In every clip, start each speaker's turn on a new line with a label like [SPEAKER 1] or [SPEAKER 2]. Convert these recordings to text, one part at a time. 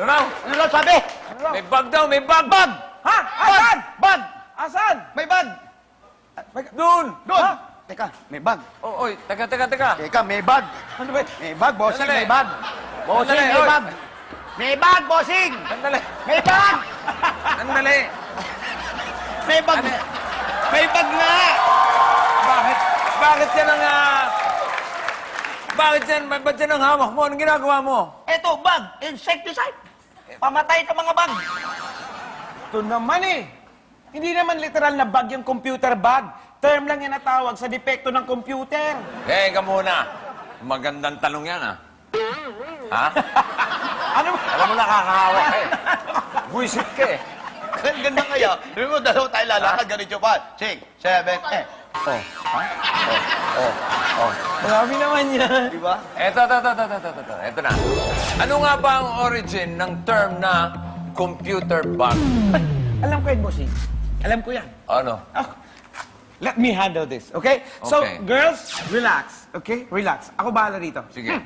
[SPEAKER 1] raw?
[SPEAKER 2] Ano raw sabi?
[SPEAKER 1] May bag daw, may bag!
[SPEAKER 2] Bag!
[SPEAKER 3] Ha? Asan?
[SPEAKER 2] Bag!
[SPEAKER 3] Asan?
[SPEAKER 2] May bag!
[SPEAKER 1] Doon!
[SPEAKER 2] Doon!
[SPEAKER 3] Ha?
[SPEAKER 2] Teka, may bag.
[SPEAKER 1] Oh, oy, teka.
[SPEAKER 2] Teka, may bag.
[SPEAKER 3] Ano ba?
[SPEAKER 2] May bag, bossing,
[SPEAKER 1] Sandali.
[SPEAKER 2] may bag. Bossing,
[SPEAKER 1] Sandali,
[SPEAKER 2] may
[SPEAKER 1] oy.
[SPEAKER 2] bag. May bag, bossing!
[SPEAKER 1] Sandali.
[SPEAKER 2] May bag!
[SPEAKER 1] Sandali.
[SPEAKER 2] May bag!
[SPEAKER 1] Ano?
[SPEAKER 2] May bag nga!
[SPEAKER 1] Bakit? Bakit yan ang... Ba't yan ang hawak mo? Anong ginagawa mo?
[SPEAKER 2] Eto, bag! Insecticide! Pamatay sa mga bag!
[SPEAKER 3] Ito naman eh. Hindi naman literal na bag yung computer bag. Term lang yan natawag sa depekto ng computer.
[SPEAKER 1] Teka muna. Magandang tanong yan, ha? Ha?
[SPEAKER 3] Ano?
[SPEAKER 1] Alam mo, nakakahawak ka eh. Buisit ka eh.
[SPEAKER 2] Ang ganda kaya. Sabi mo, dalawa tayo lalakad, ganito pa. 6, 7,
[SPEAKER 3] Marami naman yan.
[SPEAKER 2] Di ba?
[SPEAKER 1] Eto na. Ano nga ba ang origin ng term na computer bug?
[SPEAKER 3] Alam ko yan, bossing. Alam ko yan.
[SPEAKER 1] Ano?
[SPEAKER 3] Oh, let me handle this, okay? So,
[SPEAKER 1] Okay.
[SPEAKER 3] girls, relax, okay? Relax. Ako bahala rito.
[SPEAKER 1] Sige.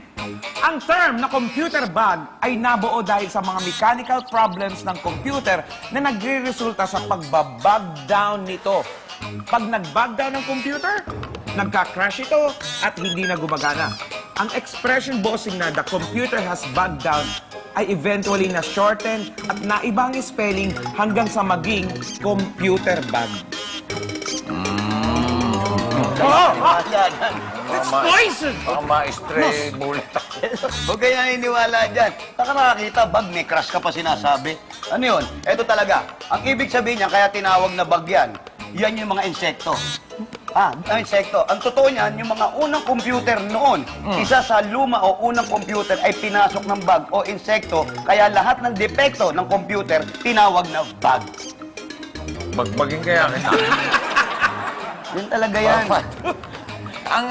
[SPEAKER 3] Ang term na computer bug ay nabuo dahil sa mga mechanical problems ng computer na nagre-resulta sa pagbabug down nito. Pag nag-bug down ang computer, nagka-crash ito at hindi na gumagana. Ang expression bossing na the computer has bugged down ay eventually na-shorten at naibang spelling hanggang sa maging computer bug.
[SPEAKER 2] Yan.
[SPEAKER 3] It's poison!
[SPEAKER 1] Baka ma-stray bullet.
[SPEAKER 2] Huwag kayo naniniwala dyan. Saka nakakita, bag, may crush ka pa sinasabi. Ano yun? Eto talaga. Ang ibig sabihin niya, kaya tinawag na bag yan, yan yung mga insekto. Insekto. Ang totoo niyan, yung mga unang computer noon, isa sa luma o unang computer ay pinasok ng bag o insekto, kaya lahat ng depekto ng computer, tinawag na bag.
[SPEAKER 1] Bagbagin kaya kita.
[SPEAKER 2] Yun talaga yan.
[SPEAKER 1] Ang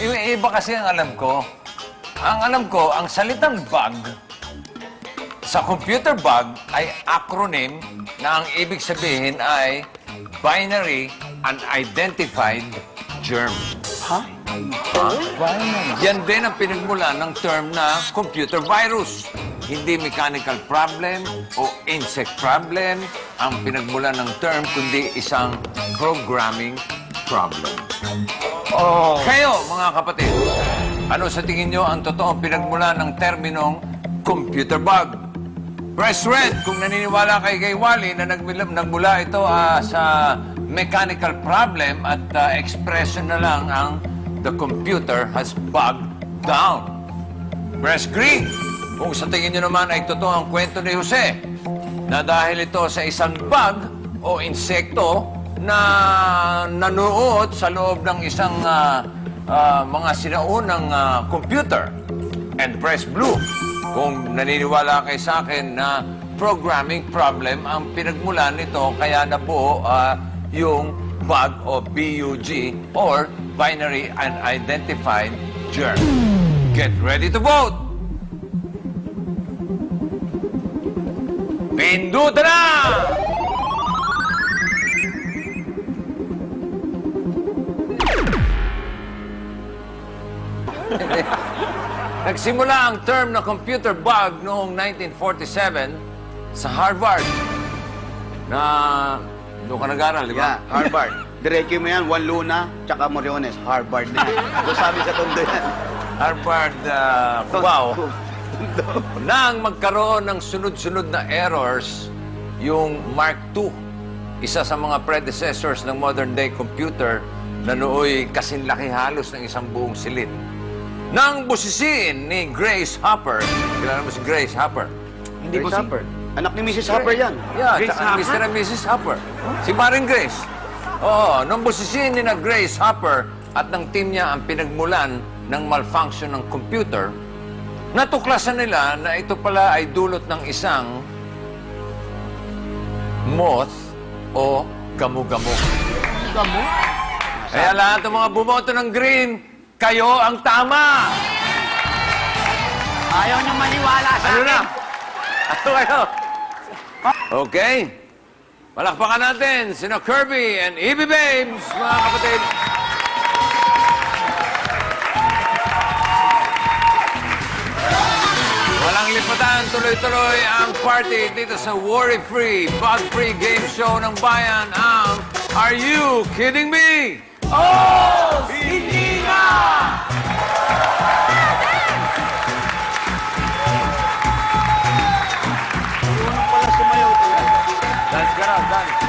[SPEAKER 1] iba kasi ang alam ko. Ang alam ko, ang salitang bug sa computer bug ay acronym na ang ibig sabihin ay Binary Unidentified Germ.
[SPEAKER 2] Ha?
[SPEAKER 1] Yan din ang pinagmula ng term na computer virus. Hindi mechanical problem o insect problem ang pinagmula ng term, kundi isang programming problem. Kayo, mga kapatid, ano sa tingin nyo ang totoong pinagmula ng terminong computer bug? Press red kung naniniwala kay Wally na nagmula ito sa mechanical problem at expression na lang ang the computer has bugged down. Press green kung sa tingin nyo naman ay totoo ang kwento ni Jose na dahil ito sa isang bug o insekto na nanuot sa loob ng isang mga sinaunang computer. And press blue kung naniniwala kay sa akin na programming problem ang pinagmulan nito kaya nabuo yung bug o BUG or Binary Unidentified Germ. Get ready to vote! Pindutan na! Nagsimula ang term na computer bug noong 1947 sa Harvard. Na doon ka nag-aral, di ba?
[SPEAKER 2] Yeah, Harvard. Diretso mo yan, Juan Luna, tsaka Moriones. Harvard na yan. Doon sabi sa tondo yan.
[SPEAKER 1] Harvard, wow. Nang magkaroon ng sunod-sunod na errors, yung Mark II, isa sa mga predecessors ng modern-day computer na nooy kasinlaki halos ng isang buong silid. Nang busisiin ni Grace Hopper, kilala mo si Grace Hopper?
[SPEAKER 3] Hindi ko
[SPEAKER 2] Grace Hopper. Anak ni Mrs. Hopper yan.
[SPEAKER 1] Yeah,
[SPEAKER 3] Grace
[SPEAKER 1] tsaka
[SPEAKER 3] Hopper?
[SPEAKER 1] Mr. and Mrs. Hopper. Si Maring Grace. Oo, nung busisiin ni na Grace Hopper at ng team niya ang pinagmulan ng malfunction ng computer, natuklasan nila na ito pala ay dulot ng isang moth o gamu-gamu.
[SPEAKER 3] Gamu?
[SPEAKER 1] Kaya lahat ng mga bumoto ng green, kayo ang tama!
[SPEAKER 2] Ayaw niyo maniwala sa
[SPEAKER 1] Ano
[SPEAKER 2] akin.
[SPEAKER 1] na? Ano kayo? Okay. Palakpakan natin sina Kirby and Evie Babes, mga kapatid. Walang lipatan, tuloy tuloy-tuloy ang party dito sa worry-free, bug-free game show ng bayan, ang Are You Kidding Me?
[SPEAKER 3] Oh, hindi na!
[SPEAKER 2] Pala sumayaw.
[SPEAKER 1] Dance ka na, dance.